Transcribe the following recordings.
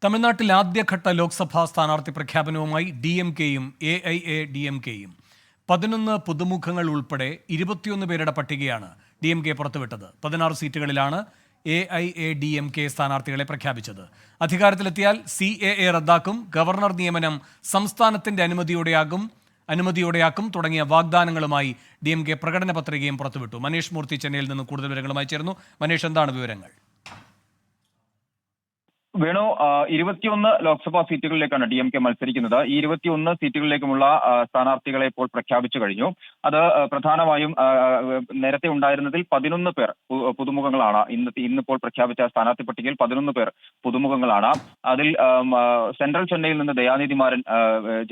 തമിഴ്നാട്ടിൽ ആദ്യഘട്ട ലോക്സഭാ സ്ഥാനാർത്ഥി പ്രഖ്യാപനവുമായി DMK-യും AIADMK-യും 11 പുതുമുഖങ്ങൾ ഉൾപ്പെടെ 21 പേരുടെ പട്ടികയാണ് DMK പുറത്തുവിട്ടത്. 16 സീറ്റുകളിലാണ് AIADMK സ്ഥാനാർത്ഥികളെ പ്രഖ്യാപിച്ചത്. അധികാരത്തിലെത്തിയാൽ CAA റദ്ദാക്കും, ഗവർണർ നിയമനം സംസ്ഥാനത്തിന്റെ അനുമതിയോടെയാക്കും തുടങ്ങിയ വാഗ്ദാനങ്ങളുമായി DMK പ്രകടന പത്രികയും പുറത്തുവിട്ടു. മനീഷ് മൂർത്തി ചെന്നൈയിൽ നിന്ന് കൂടുതൽ വിവരങ്ങളുമായി ചേർന്നു. മനീഷ്, എന്താണ് വിവരങ്ങൾ? വേണു, 21 ലോക്സഭാ സീറ്റുകളിലേക്കാണ് DMK മത്സരിക്കുന്നത്. ഈ 21 സീറ്റുകളിലേക്കുമുള്ള സ്ഥാനാർത്ഥികളെ ഇപ്പോൾ പ്രഖ്യാപിച്ചു കഴിഞ്ഞു. അത് പ്രധാനമായും നേരത്തെ ഉണ്ടായിരുന്നതിൽ 11 പേർ പുതുമുഖങ്ങളാണ്. ഇന്നിപ്പോൾ പ്രഖ്യാപിച്ച സ്ഥാനാർത്ഥി പട്ടികയിൽ 11 പേർ പുതുമുഖങ്ങളാണ്. അതിൽ സെൻട്രൽ ചെന്നൈയിൽ നിന്ന് ദയാനിധി മാരൻ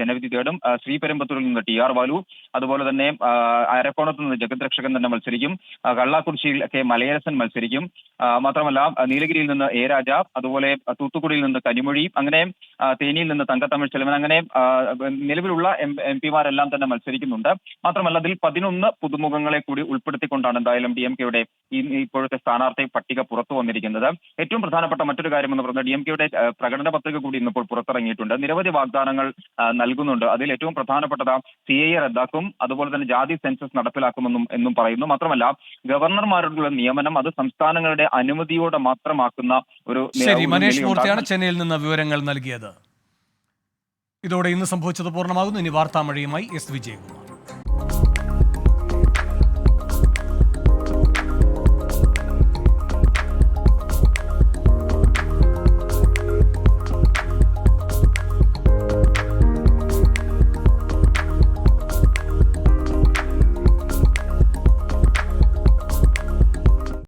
ജനവിധി തേടും. ശ്രീപെരുമ്പത്തൂരിൽ നിന്ന് TR ബാലു, അതുപോലെ തന്നെ അരക്കോണത്ത് നിന്ന് ജഗത് രക്ഷകൻ തന്നെ മത്സരിക്കും. കള്ളാക്കുറിശ്ശിയിൽ K മലയരസൻ മത്സരിക്കും. മാത്രമല്ല നീലഗിരിയിൽ നിന്ന് A രാജ, അതുപോലെ തൂത്തുക്കുടിയിൽ നിന്ന് കനിമൊഴി, അങ്ങനെ തേനിയിൽ നിന്ന് തങ്കത്തമിഴ് ചെലവൻ, അങ്ങനെ നിലവിലുള്ള MP മാരെല്ലാം തന്നെ മത്സരിക്കുന്നുണ്ട്. മാത്രമല്ല അതിൽ 11 പുതുമുഖങ്ങളെ കൂടി ഉൾപ്പെടുത്തിക്കൊണ്ടാണ് എന്തായാലും DMK-യുടെ ഇപ്പോഴത്തെ സ്ഥാനാർത്ഥി പട്ടിക പുറത്തു വന്നിരിക്കുന്നത്. ഏറ്റവും പ്രധാനപ്പെട്ട മറ്റൊരു കാര്യമെന്ന് പറയുന്നത് DMK-യുടെ പ്രകടന പത്രിക കൂടി ഇന്നിപ്പോൾ പുറത്തിറങ്ങിയിട്ടുണ്ട്. നിരവധി വാഗ്ദാനങ്ങൾ നൽകുന്നുണ്ട്. അതിൽ ഏറ്റവും പ്രധാനപ്പെട്ടത് CAA റദ്ദാക്കും, അതുപോലെ തന്നെ ജാതി സെൻസസ് നടപ്പിലാക്കുമെന്നും പറയുന്നു. മാത്രമല്ല ഗവർണർമാരുടെ നിയമനം അത് സംസ്ഥാനങ്ങളുടെ അനുമതിയോടെ മാത്രമാക്കുന്ന ഒരു മനീഷ് മൂർത്തിയാണ് ചെന്നൈയിൽ നിന്ന് വിവരങ്ങൾ നൽകിയത്. ഇതോടെ ഇന്ന് സംഭവിച്ചത് പൂർണ്ണമാകുന്നു. ഇനി വാർത്താമഴയുമായി S. വിജയകുമാർ.